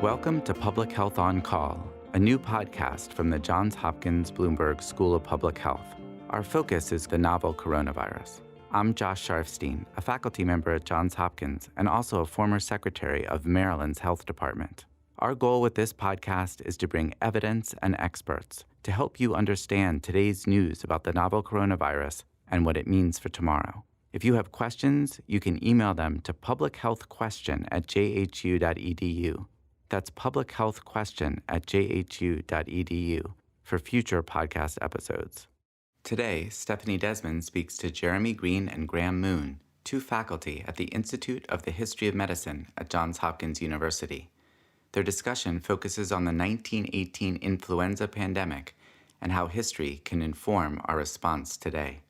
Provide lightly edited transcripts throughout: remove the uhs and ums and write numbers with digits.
Welcome to Public Health on Call, a new podcast from the Johns Hopkins Bloomberg School of Public Health. Our focus is the novel coronavirus. I'm Josh Sharfstein, a faculty member at Johns Hopkins and also a former secretary of Maryland's Health Department. Our goal with this podcast is to bring evidence and experts to help you understand today's news about the novel coronavirus and what it means for tomorrow. If you have questions, you can email them to publichealthquestion@jhu.edu. That's publichealthquestion@jhu.edu for future podcast episodes. Today, Stephanie Desmond speaks to Jeremy Green and Graham Moon, two faculty at the Institute of the History of Medicine at Johns Hopkins University. Their discussion focuses on the 1918 influenza pandemic and how history can inform our response today.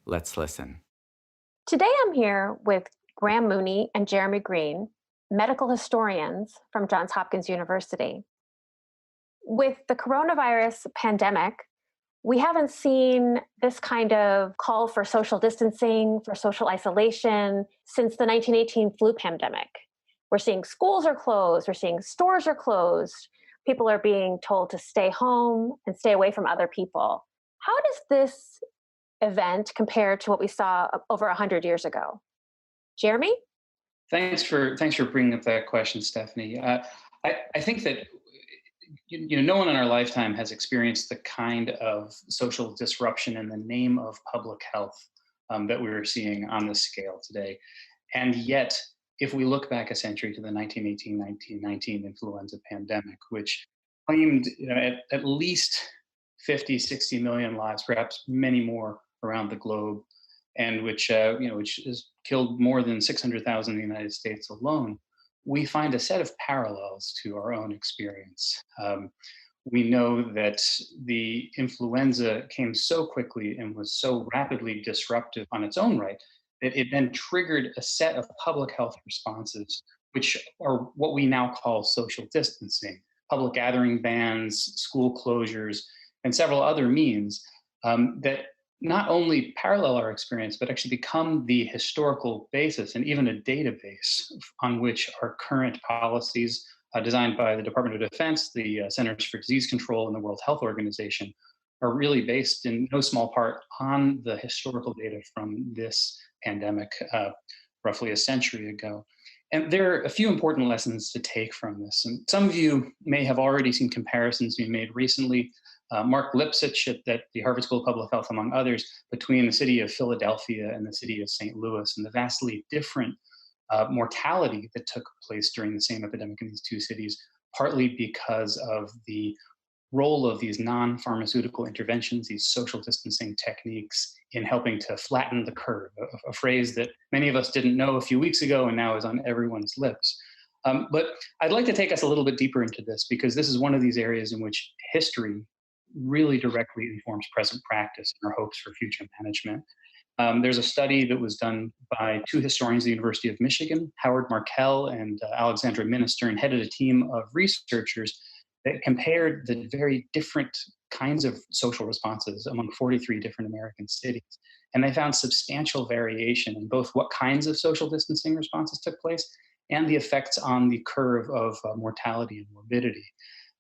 Let's listen. Today I'm here with Graham Mooney and Jeremy Green, medical historians from Johns Hopkins University. With the coronavirus pandemic, we haven't seen this kind of call for social distancing, for social isolation since the 1918 flu pandemic. We're seeing schools are closed, we're seeing stores are closed, people are being told to stay home and stay away from other people. How does this event compare to what we saw over 100 years ago? Jeremy? Thanks for bringing up that question, Stephanie. I think that no one in our lifetime has experienced the kind of social disruption in the name of public health that we're seeing on this scale today. And yet, if we look back a century to the 1918-1919 influenza pandemic, which claimed at least 50, 60 million lives, perhaps many more around the globe, and which has killed more than 600,000 in the United States alone, we find a set of parallels to our own experience. We know that the influenza came so quickly and was so rapidly disruptive on its own right that it then triggered a set of public health responses, which are what we now call social distancing, public gathering bans, school closures, and several other means that not only parallel our experience, but actually become the historical basis and even a database on which our current policies designed by the Department of Defense, the Centers for Disease Control, and the World Health Organization are really based in no small part on the historical data from this pandemic roughly a century ago. And there are a few important lessons to take from this. And some of you may have already seen comparisons being made recently. Mark Lipsitch at the Harvard School of Public Health, among others, between the city of Philadelphia and the city of St. Louis, and the vastly different mortality that took place during the same epidemic in these two cities, partly because of the role of these non-pharmaceutical interventions, these social distancing techniques, in helping to flatten the curve, a phrase that many of us didn't know a few weeks ago and now is on everyone's lips. But I'd like to take us a little bit deeper into this, because this is one of these areas in which history really directly informs present practice and our hopes for future management. There's a study that was done by two historians at the University of Michigan, Howard Markel and Alexandra Minister, and headed a team of researchers that compared the very different kinds of social responses among 43 different American cities. And they found substantial variation in both what kinds of social distancing responses took place and the effects on the curve of mortality and morbidity.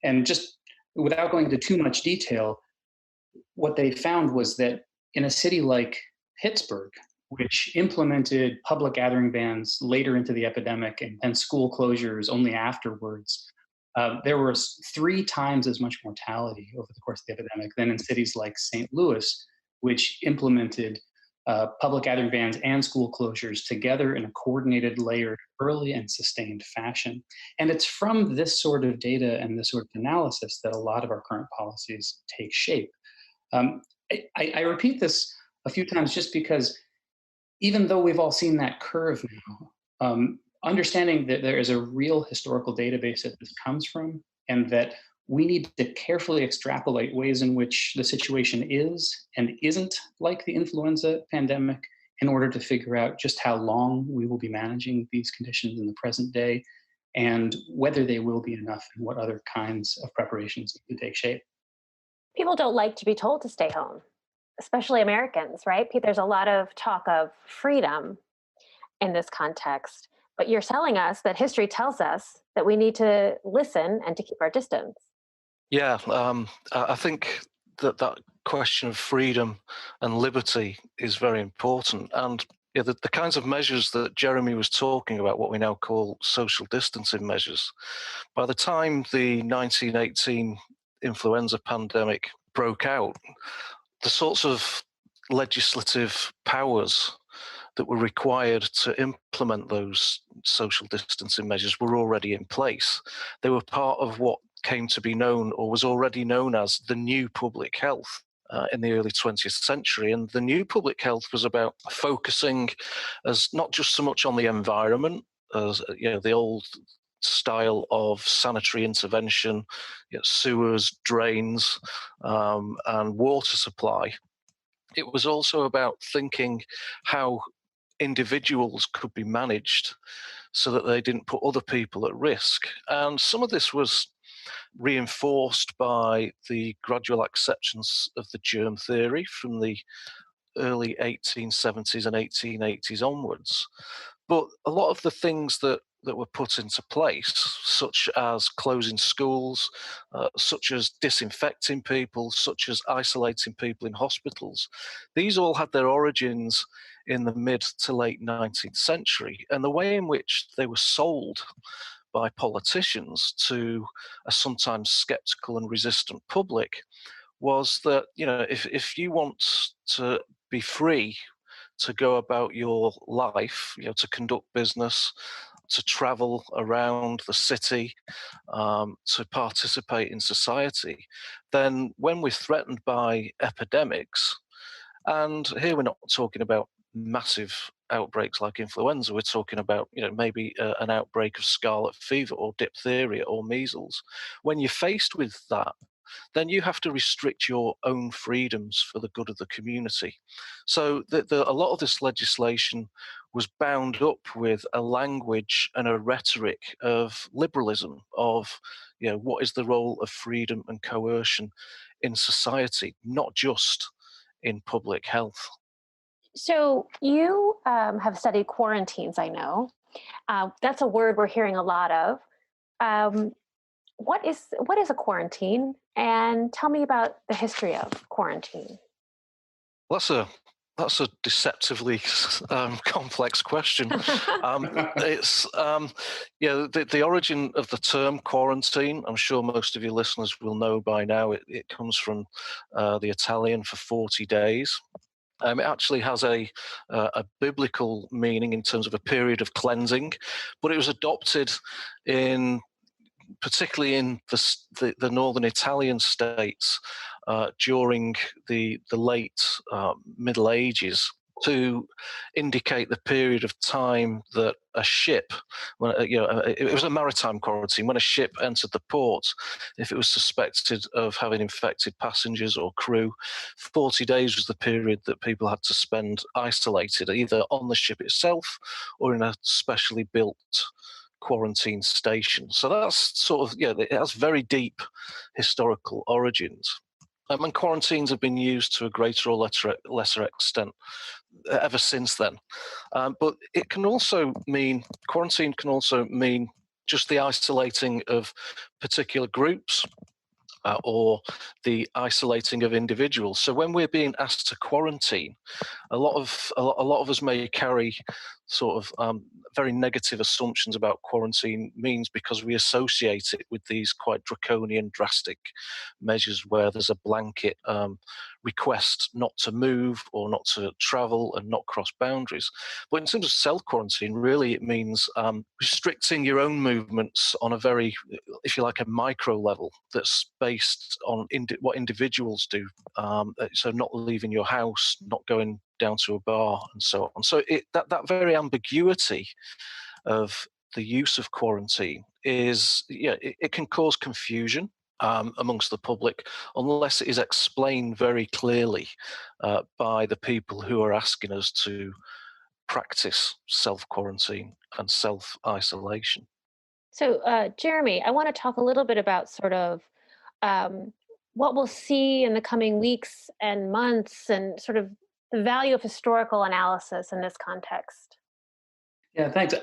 And just without going into too much detail, what they found was that in a city like Pittsburgh, which implemented public gathering bans later into the epidemic and school closures only afterwards, there was 3 times as much mortality over the course of the epidemic than in cities like St. Louis, which implemented public gathering bans and school closures together in a coordinated, layered, early and sustained fashion. And it's from this sort of data and this sort of analysis that a lot of our current policies take shape. I repeat this a few times just because even though we've all seen that curve now, understanding that there is a real historical database that this comes from, and that we need to carefully extrapolate ways in which the situation is and isn't like the influenza pandemic in order to figure out just how long we will be managing these conditions in the present day and whether they will be enough and what other kinds of preparations need to take shape. People don't like to be told to stay home, especially Americans, right? There's a lot of talk of freedom in this context. But you're telling us that history tells us that we need to listen and to keep our distance. Yeah, I think that question of freedom and liberty is very important. And yeah, the kinds of measures that Jeremy was talking about, what we now call social distancing measures, by the time the 1918 influenza pandemic broke out, the sorts of legislative powers that were required to implement those social distancing measures were already in place. They were part of what came to be known, or was already known as, the new public health in the early 20th century. And the new public health was about focusing as not just so much on the environment as the old style of sanitary intervention, sewers, drains, and water supply. It was also about thinking how individuals could be managed so that they didn't put other people at risk. And some of this was reinforced by the gradual acceptance of the germ theory from the early 1870s and 1880s onwards. But a lot of the things that were put into place, such as closing schools, such as disinfecting people, such as isolating people in hospitals, these all had their origins in the mid to late 19th century. And the way in which they were sold by politicians to a sometimes skeptical and resistant public was that, if you want to be free to go about your life, to conduct business, to travel around the city, to participate in society, then when we're threatened by epidemics, and here we're not talking about massive outbreaks like influenza, we're talking about maybe an outbreak of scarlet fever or diphtheria or measles. When you're faced with that, then you have to restrict your own freedoms for the good of the community. So a lot of this legislation was bound up with a language and a rhetoric of liberalism, of what is the role of freedom and coercion in society, not just in public health. So you have studied quarantines, I know. That's a word we're hearing a lot of. What is a quarantine? And tell me about the history of quarantine. That's a deceptively complex question. It's the origin of the term quarantine. I'm sure most of your listeners will know by now. It comes from the Italian for 40 days. It actually has a biblical meaning in terms of a period of cleansing, but it was adopted particularly in the northern Italian states during the late Middle Ages, to indicate the period of time that a ship, it was a maritime quarantine. When a ship entered the port, if it was suspected of having infected passengers or crew, 40 days was the period that people had to spend isolated, either on the ship itself or in a specially built quarantine station. So that's it has very deep historical origins. And quarantines have been used to a greater or lesser extent ever since then. But it can also mean, quarantine can also mean just the isolating of particular groups or the isolating of individuals. So when we're being asked to quarantine, a lot of us may carry sort of very negative assumptions about quarantine means, because we associate it with these quite draconian, drastic measures where there's a blanket request not to move or not to travel and not cross boundaries. But in terms of self-quarantine, really it means restricting your own movements on a very, if you like, a micro level that's based on what individuals do. So not leaving your house, not going down to a bar, and so on. So that very ambiguity of the use of quarantine is, it can cause confusion amongst the public unless it is explained very clearly by the people who are asking us to practice self-quarantine and self-isolation. So, Jeremy, I want to talk a little bit about sort of what we'll see in the coming weeks and months, and sort of the value of historical analysis in this context. Yeah, thanks.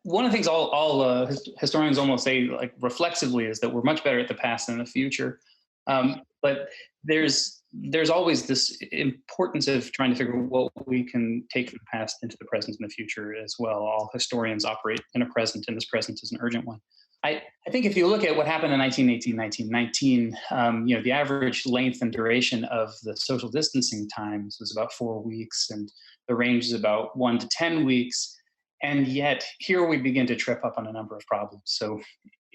One of the things all historians almost say, like reflexively, is that we're much better at the past than the future. But there's always this importance of trying to figure out what we can take from the past into the present and the future as well. All historians operate in a present, and this present is an urgent one. I think if you look at what happened in 1918, 1919, the average length and duration of the social distancing times was about 4 weeks, and the range is about 1 to 10 weeks. And yet, here we begin to trip up on a number of problems. So,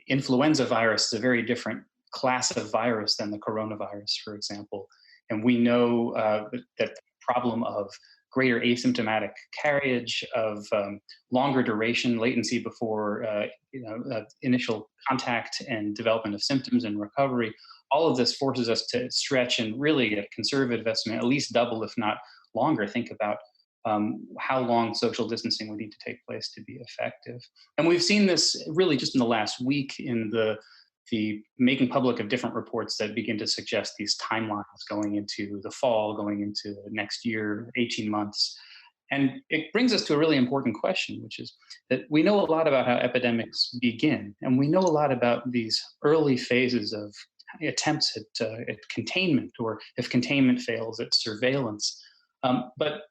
influenza virus is a very different class of virus than the coronavirus, for example. And we know that the problem of greater asymptomatic carriage, of longer duration latency before initial contact and development of symptoms and recovery, all of this forces us to stretch and really, a conservative estimate, at least double, if not longer, think about how long social distancing would need to take place to be effective. And we've seen this really just in the last week in the making public of different reports that begin to suggest these timelines going into the fall, going into next year, 18 months. And it brings us to a really important question, which is that we know a lot about how epidemics begin, and we know a lot about these early phases of attempts at containment, or if containment fails, at surveillance. But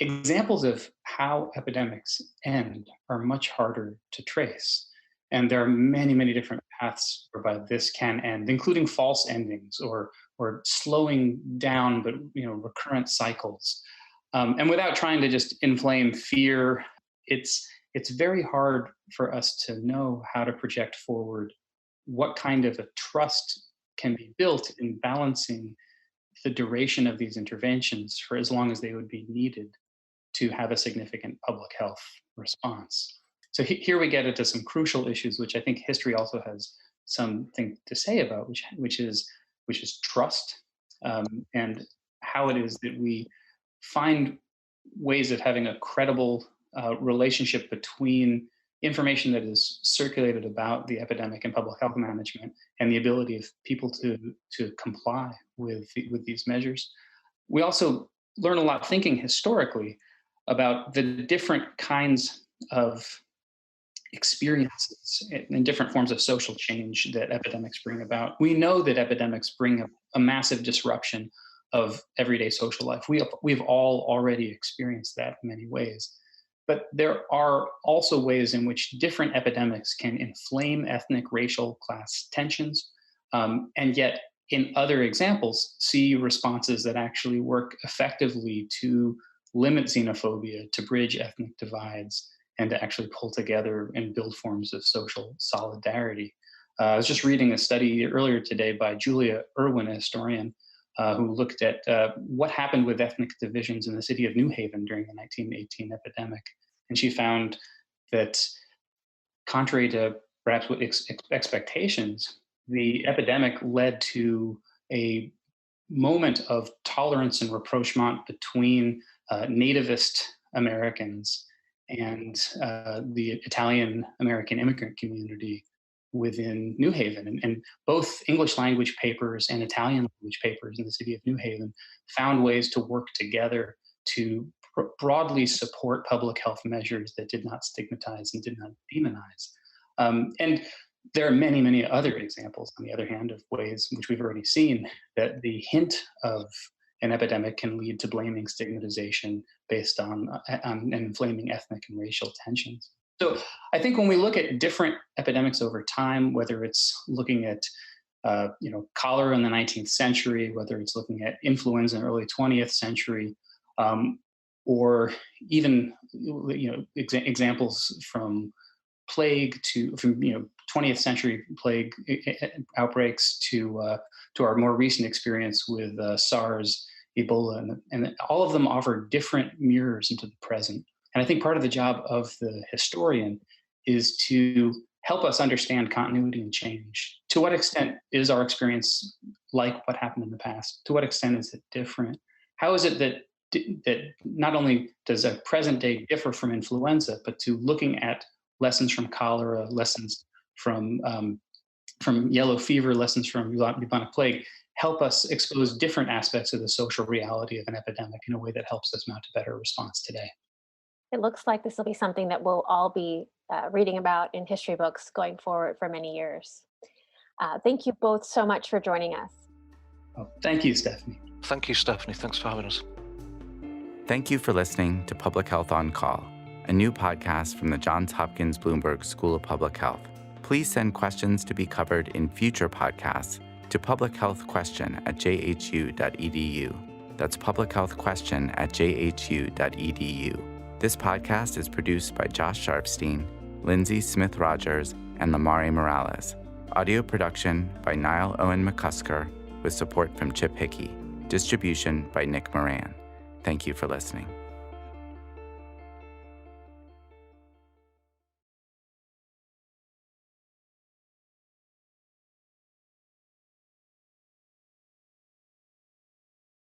examples of how epidemics end are much harder to trace. And there are many, many different paths whereby this can end, including false endings, or slowing down, but recurrent cycles. And without trying to just inflame fear, it's very hard for us to know how to project forward what kind of a trust can be built in balancing the duration of these interventions for as long as they would be needed to have a significant public health response. So here we get into some crucial issues, which I think history also has something to say about, which is trust, and how it is that we find ways of having a credible relationship between information that is circulated about the epidemic and public health management, and the ability of people to comply with these measures. We also learn a lot thinking historically about the different kinds of experiences and different forms of social change that epidemics bring about. We know that epidemics bring a massive disruption of everyday social life. We've all already experienced that in many ways. But there are also ways in which different epidemics can inflame ethnic, racial, class tensions, and yet in other examples see responses that actually work effectively to limit xenophobia, to bridge ethnic divides, and to actually pull together and build forms of social solidarity. I was just reading a study earlier today by Julia Irwin, a historian, who looked at what happened with ethnic divisions in the city of New Haven during the 1918 epidemic. And she found that, contrary to perhaps what expectations, the epidemic led to a moment of tolerance and rapprochement between nativist Americans and the Italian American immigrant community within New Haven. And both English language papers and Italian language papers in the city of New Haven found ways to work together to broadly support public health measures that did not stigmatize and did not demonize. And there are many, many other examples, on the other hand, of ways in which we've already seen that the hint of an epidemic can lead to blaming stigmatization based on inflaming ethnic and racial tensions. So I think when we look at different epidemics over time, whether it's looking at cholera in the 19th century, whether it's looking at influenza in the early 20th century, or even examples from plague from 20th century plague outbreaks to our more recent experience with SARS, Ebola, and all of them offer different mirrors into the present. And I think part of the job of the historian is to help us understand continuity and change. To what extent is our experience like what happened in the past? To what extent is it different? How is it that not only does a present day differ from influenza, but to looking at lessons from cholera, lessons from yellow fever, lessons from bubonic plague, help us expose different aspects of the social reality of an epidemic in a way that helps us mount a better response today. It looks like this will be something that we'll all be reading about in history books going forward for many years. Thank you both so much for joining us. Oh, thank you, Stephanie. Thank you, Stephanie. Thanks for having us. Thank you for listening to Public Health on Call, a new podcast from the Johns Hopkins Bloomberg School of Public Health. Please send questions to be covered in future podcasts to publichealthquestion@jhu.edu. That's publichealthquestion@jhu.edu. This podcast is produced by Josh Sharfstein, Lindsay Smith-Rogers, and Lamare Morales. Audio production by Niall Owen McCusker with support from Chip Hickey. Distribution by Nick Moran. Thank you for listening.